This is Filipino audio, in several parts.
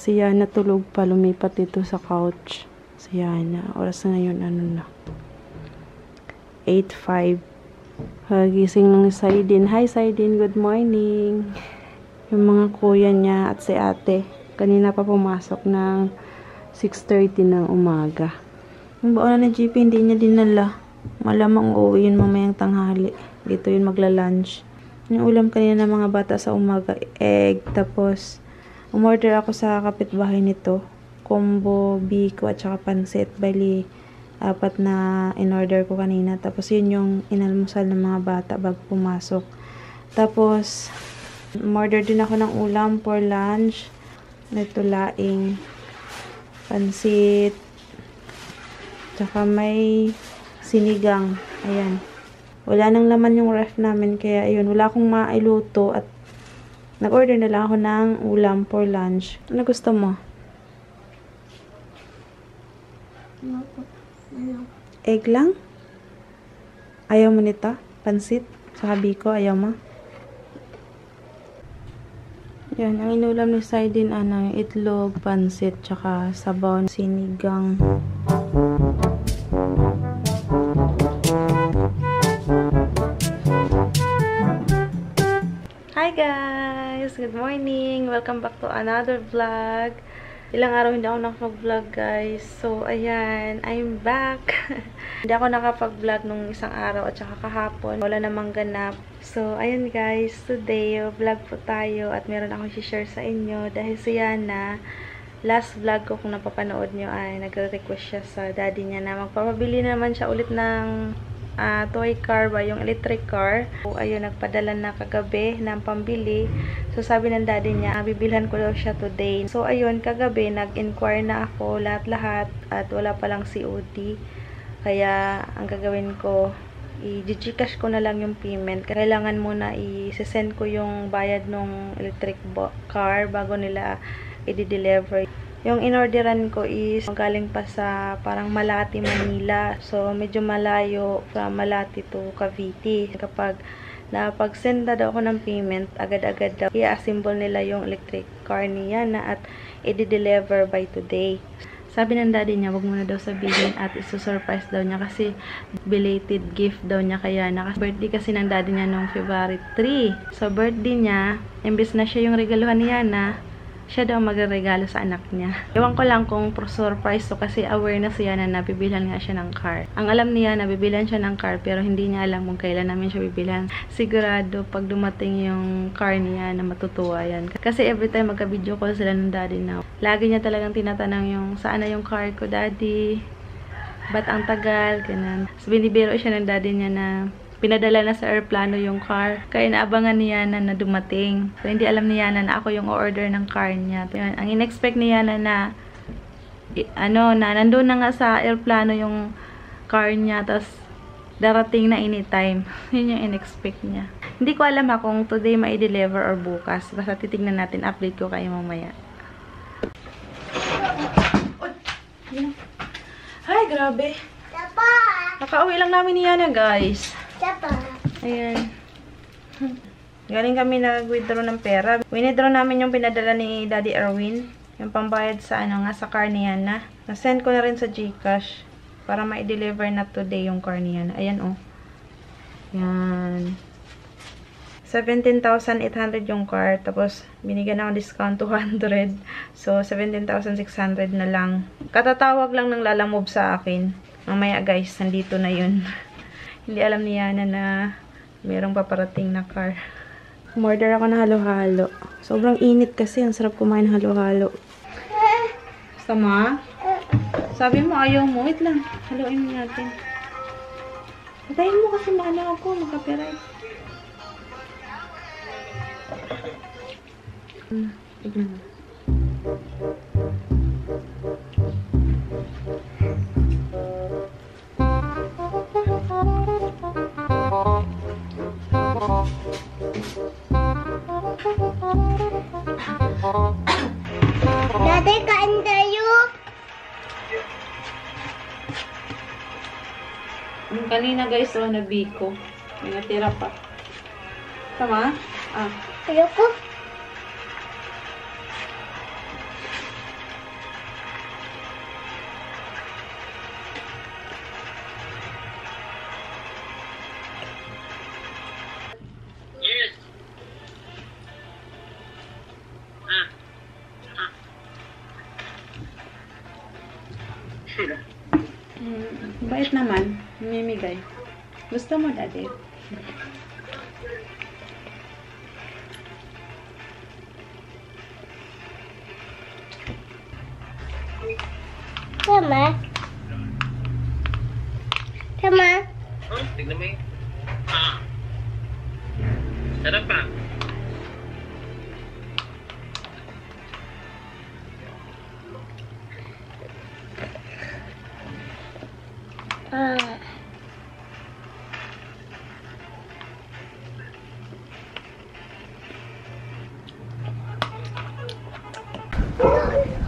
Si Yana tulog pa, lumipat dito sa couch. Si Yana, oras na ngayon, ano na? 8:05. Gising ng Saidin. Hi Saidin, good morning. Yung mga kuya niya at si ate, kanina pa pumasok ng 6:30 ng umaga. Yung baon na GP, hindi niya dinala. Malamang uuwi yun mamayang tanghali. Dito yun magla-lunch. Yung ulam kanina ng mga bata sa umaga, egg, tapos umorder ako sa kapitbahay nito, combo, biko, at saka pansit. Bali, 4 na in-order ko kanina. Tapos, yun yung inalmusal ng mga bata bago pumasok. Tapos, umorder din ako ng ulam for lunch. Ito laing pansit. Tsaka may sinigang. Ayan. Wala nang laman yung ref namin. Kaya, ayun, wala akong mailuto at nag-order na lang ako ng ulam for lunch. Ano gusto mo? Egg lang? Ayaw mo nito? Pansit? Saka biko? Ayaw mo? Yan. Ang inulam ni Saidin, yung itlog, pansit, tsaka sabaw, sinigang. Hi guys! Good morning! Welcome back to another vlog. Ilang araw hindi ako nakapag-vlog guys. So, ayan. I'm back. Hindi ako nakapag-vlog nung isang araw at saka kahapon. Wala namang ganap. So, ayan guys. Today, vlog po tayo at meron akong share sa inyo. Dahil si Yana, last vlog ko kung napapanood nyo ay nagre-request siya sa daddy niya na magpapabili naman siya ulit ng toy car ba, yung electric car. So, ayun, nagpadala na kagabi ng pambili. So, sabi ng daddy niya, bibilhan ko daw siya today. So, ayun, kagabi, nag-inquire na ako lahat-lahat at wala palang COD. Kaya, ang gagawin ko, i-gcash ko na lang yung payment. Kailangan muna i-send ko yung bayad ng electric car bago nila i-deliver. Yung in-orderan ko is galing pa sa parang Malati, Manila. So, medyo malayo from Malati to Cavite. Kapag napag-send na daw ako ng payment, agad-agad daw i-assemble nila yung electric car niya na at i-deliver by today. Sabi ng daddy niya, wag muna daw sabihin at isusurprise daw niya kasi belated gift daw niya kaya birthday kasi ng daddy niya noong February 3. So, birthday niya, imbes na siya yung regaluhan niya na, siya daw magregalo sa anak niya. Ewan ko lang kung surprise to kasi aware na siya na nabibilhan nga siya ng car. Ang alam niya na bibilhan siya ng car pero hindi niya alam kung kailan namin siya bibilhan. Sigurado pag dumating yung car niya na matutuwa yan. Kasi every time magka-video call sila ng daddy na lagi niya talagang tinatanong yung saan na yung car ko daddy? Ba't ang tagal? Ganun. So, binibiro siya ng daddy niya na pinadala na sa airplano yung car. Kaya naabangan ni Yana na dumating. So, hindi alam ni Yana na ako yung order ng car niya. Yun, ang in-expect ni Yana na nandun na nga sa airplano yung car niya. Tapos, darating na anytime. Yun yung in-expect niya. Hindi ko alam kung today ma-deliver or bukas. Basta titignan natin. Update ko kayo mamaya. Hi, grabe. Nakauwi lang namin ni Yana, guys. Ayan. Galing kami nag-withdraw ng pera. Withdraw namin yung pinadala ni Daddy Erwin. Yung pambayad sa sa car ni Yana. Na-send ko na rin sa GCash para ma-deliver na today yung car ni Yana. Ayan, oh. Yan. 17,800 yung car. Tapos, binigyan ako discount 200. So, 17,600 na lang. Katatawag lang ng lalamove sa akin. Mamaya, guys, nandito na yun. Hindi alam ni Yana na mayroong paparating na car. Umorder ako ng halo-halo. Sobrang init kasi. Ang sarap kumain ng halo-halo. Gusto mo? Sabi mo, ayaw mo. Wait lang. Haluin mo natin. Patayin mo kasi maano ako. Makapiright. Tignan mo. Dati kain tayo. Yung kanina guys, nabiko. May natira pa. Tama? Ayoko. Day? Gusto mo, Daddy? Tama. Tama. Oh, tignan mo yun. Sarap pa.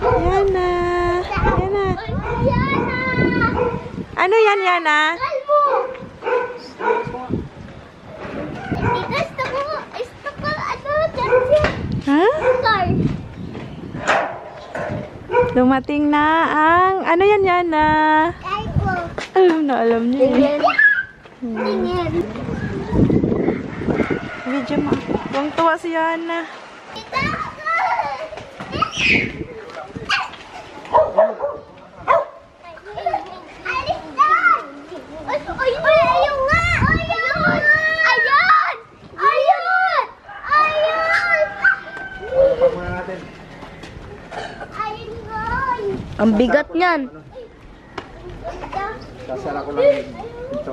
Yana. Yana. Ano yan, Yana? Ha? Dumating na ang... Ano yan, Yana? Alam na, alam niyo eh. Medyo tuwang-tuwa si Yana. Ang bigat niyan. Sasara ko lang ito.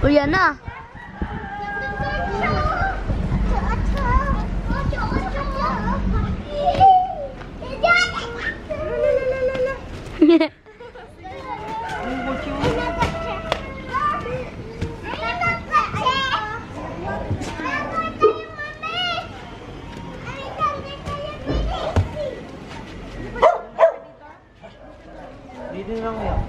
O yan na. Dito lang yan.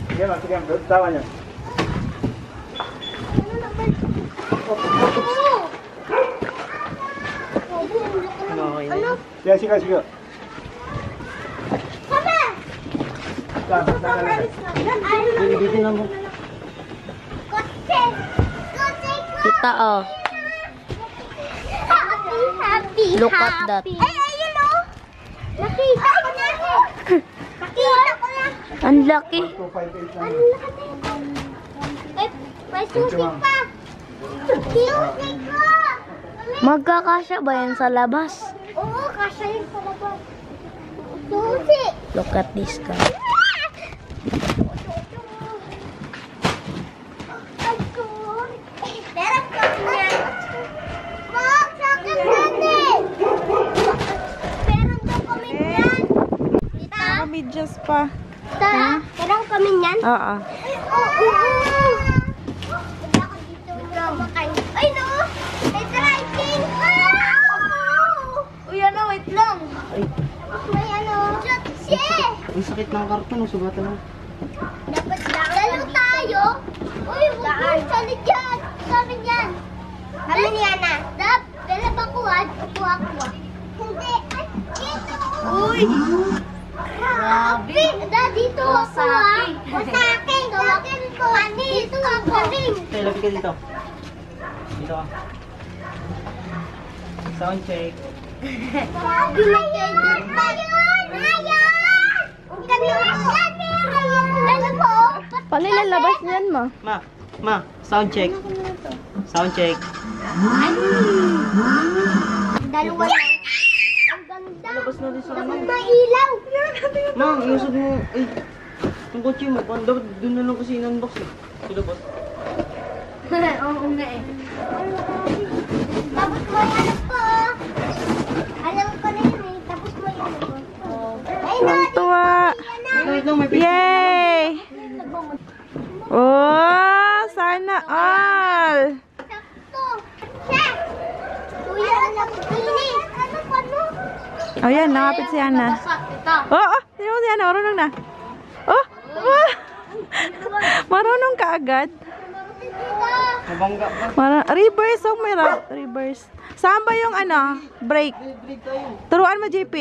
Sige lang, sige lang. Tawa niya. Ano? Sige, sige, sige. Dito lang mo. Kita oh. Happy. Look at that. Ay, ayun o. Nakita ko na. Nakita ko na. Ang laki. 258 lang. Eh, may susi pa. Susi ko. Magkakasya ba yan sa labas? Oo, kasya yun sa labas. Susi. Look at this guy. Meron kami yan. Mom, sa akin natin. Meron daw kami yan. Tita? Naka-medyas pa. Tita, meron kami yan. Oo. Ay, no! May triking! Uy, ano, wait lang. May ano, jutsi! Ang sakit ng karton, sugatan mo. Dapat lang. Lalo tayo. Uy, huwag mo sali dyan. Kami dyan. Kami ni Ana. Dap, bela ba kuwan? Upo ako. Hindi. Ay, dito. Uy! Grabe. Da, dito ako ah. Wasakin. Gawagin ko. Dito ako rin. Okay, lapit ka dito. Dito ka. Sound check. Grabe, may ganyan pa. Ayun! Huwag kami Ano po? Paano ilalabas niyan, ma? Ma, sound check. Sound check. Dalawa lang. Ang ganda. Labas na rin sa Dapat mailaw. Ma, iusod mo. Ay, ang kotse mo. Dapat doon na lang kasi in-unbox eh. Sa labas. Oo nga eh. Tapos mo yan po. Alam ko na yun eh. Tapos mo no, may picture. Yay! Oh, sana all! Sakto. Chef! Kuya, alam ko din. Ano pa no? Oh, yan. Nakapit si Ana. Ito. Oh, sino si Ana? Marunong na. Oh! Oh! Marunong ka agad. Mabangga ba? Reverse, oh, may reverse. Saan ba yung ano? Break. Break tayo. Turuan mo, JP.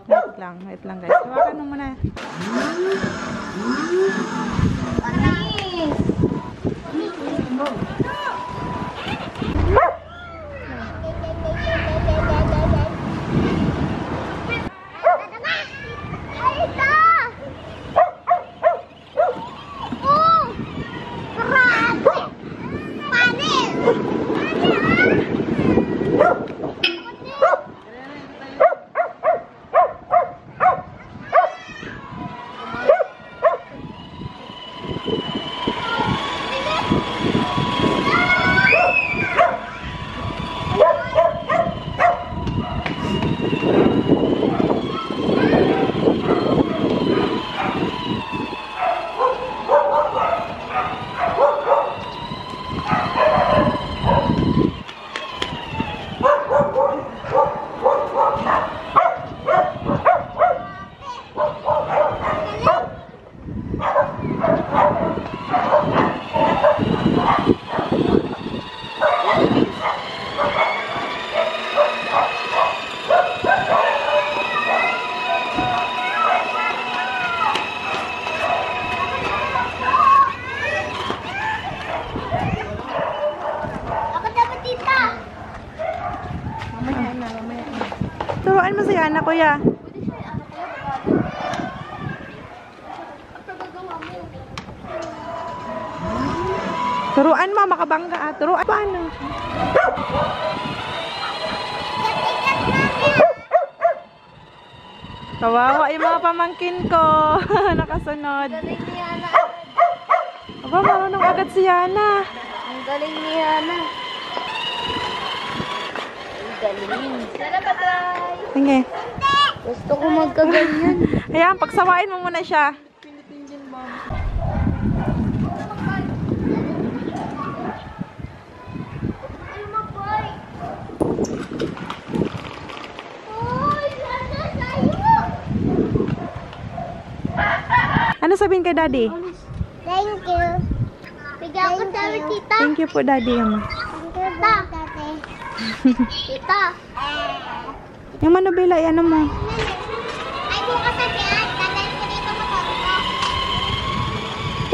Wait lang guys. Hawakan mo muna. Turuan mo si Ana, kuya. Turuan mo, makabangga ah. Turuan. Paano? Kawawa yung mga pamangkin ko. Nakasunod. Aba, marunong agad si Ana. Ang galing ni Hana. Ang galing. Sana patay. Sige. Gusto ko magkaganyan. Ayan, pagsawain mo muna siya. Ano sabihin kay Daddy? Thank you. Bigyan ko sabi tita. Thank you po, Daddy. Tita. Tita. Yung manubila, ano mo? Ay, bukas na siya. Tatay ko dito matulog.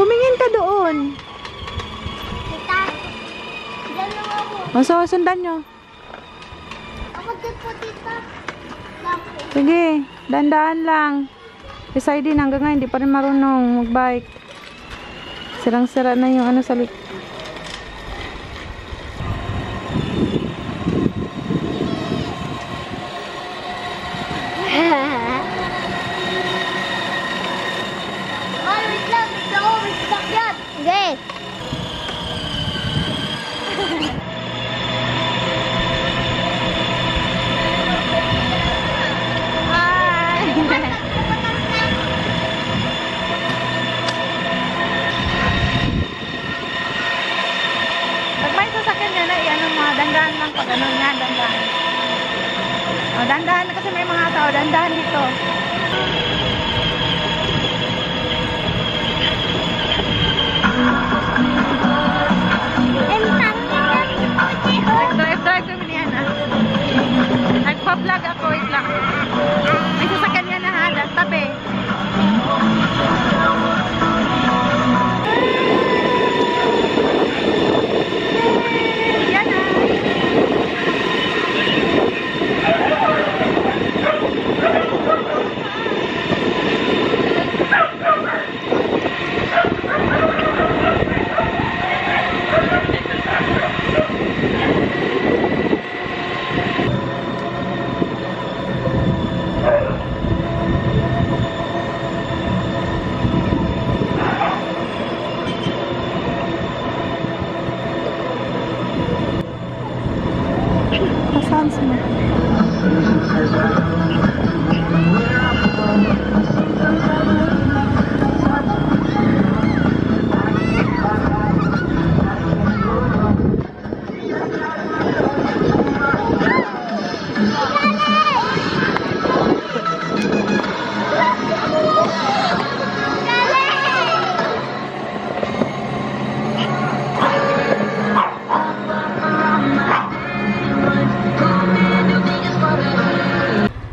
Tumingin ka doon. Tita. Diyan lang ako. So, sundan nyo. Ako din po, tita. Bakit? Sige, dandaan lang. Si Saidi hanggang ngayon, hindi pa rin marunong mag-bike. Sirang-sira na yung ano sa likod. Ay, wait lang. Wait lang. May sakyan. Okay. Pag may sasakyan nyo na, ano mga dandahan lang pag ano nga, dandahan. O, dandahan kasi may mga tao, dandahan dito. Drive kami ni Ana. Nagpa-vlog ako, wait lang. May sasakyan niya na ha, tabi. Yan na.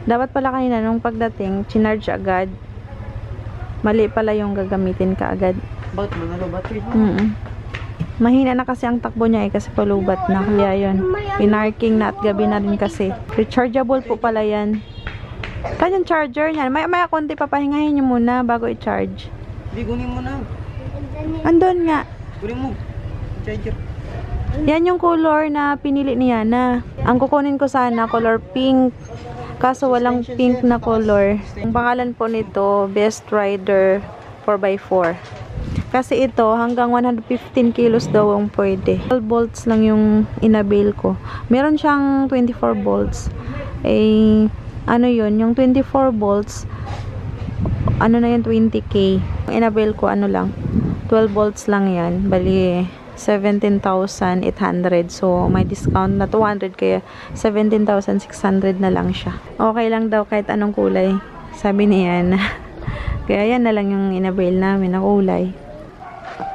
Dapat pala kanina nung pagdating, chinarge agad. Mali pala yung gagamitin ka agad. Bakit manalo battery? Mahina na kasi ang takbo niya kasi palubat na. Kaya yun, pinarking na at gabi na rin kasi. Rechargeable po pala yan. Saan yung charger niyan? Maya konti papahingahin nyo muna bago i-charge. Hindi, kunin mo na. Andun nga. Kunin mo. Charger. Yan yung color na pinili ni Yana. Ang kukunin ko sana, color pink. Kaso walang pink na color. Ang pangalan po nito, Best Rider 4x4. Kasi ito, hanggang 115 kilos daw ang pwede. 12 volts lang yung inabil ko. Meron siyang 24 volts. Eh, ano yun? Yung 24 volts, ano na yun, 20K. Yung inabil ko, ano lang, 12 volts lang yan. Bali, 17,800. So, may discount na 200 kaya 17,600 na lang siya. Okay lang daw kahit anong kulay. Sabi niya na. Kaya yan na lang yung inabil namin na kulay.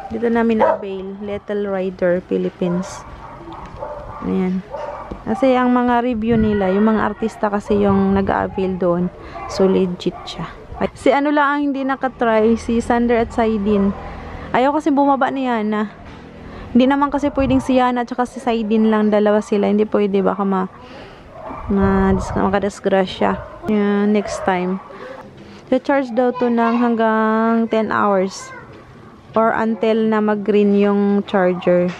Dito namin na-avail, Little Rider Philippines. Ayan. Kasi ang mga review nila, yung mga artista kasi yung nag-avail doon. So, legit siya. Si ano lang ang hindi nakatry, si Sander at Saidin. Ayaw kasi bumaba ni Yana. Hindi naman kasi pwedeng si Yana at saka si Saidin lang, dalawa sila. Hindi pwede, baka makadisgrasya. Ayan, next time. So, charge daw to ng hanggang 10 hours. Or until na mag-green yung charger.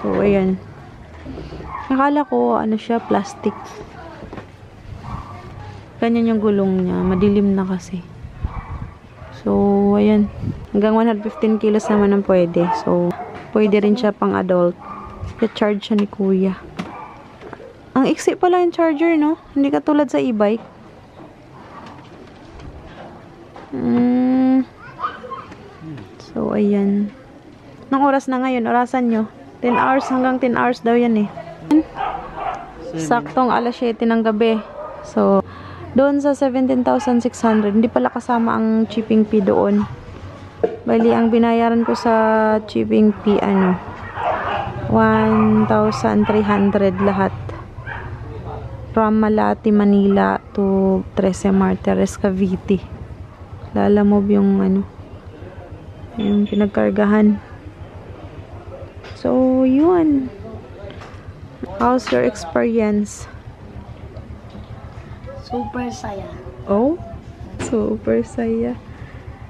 So, ayan. Nakala ko, ano siya, plastic. Ganyan yung gulong niya. Madilim na kasi. So, ayan. Hanggang 115 kilos naman ang pwede. So, pwede rin siya pang adult. I-charge siya ni kuya. Ang iksi pala yung charger, no? Hindi katulad sa e-bike. So, ayan. Nang oras na ngayon, orasan nyo. 10 hours hanggang 10 hours daw yan eh. Saktong alas 7 ng gabi. So, doon sa 17,600, hindi pala kasama ang shipping fee doon. Bali, ang binayaran ko sa shipping fee, 1,300 lahat. From Malati, Manila to Trece Martires, Cavite. Lalamove yung yung pinagkargahan. So, yun. How's your experience? Super saya. Oh? Super saya.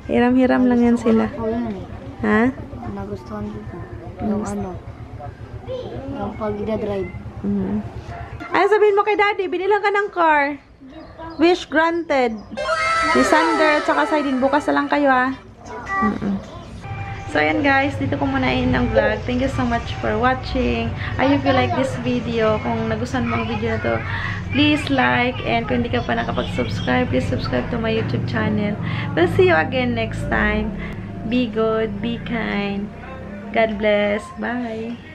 Hiram-hiram lang yan sila. Ako yun eh. Ha? Nagustuhan ko po. Yung yung pag-drive. Ano sabihin mo kay daddy? Binilang ka ng car. Wish granted. Si Sander at saka Saidin. Bukas na lang kayo ha. So, ayan guys, dito ko muna ang vlog. Thank you so much for watching. I hope you like this video. Kung nagustuhan mo ang video na to, please like. And kung hindi ka pa nakapag-subscribe, please subscribe to my YouTube channel. We'll see you again next time. Be good, be kind. God bless. Bye.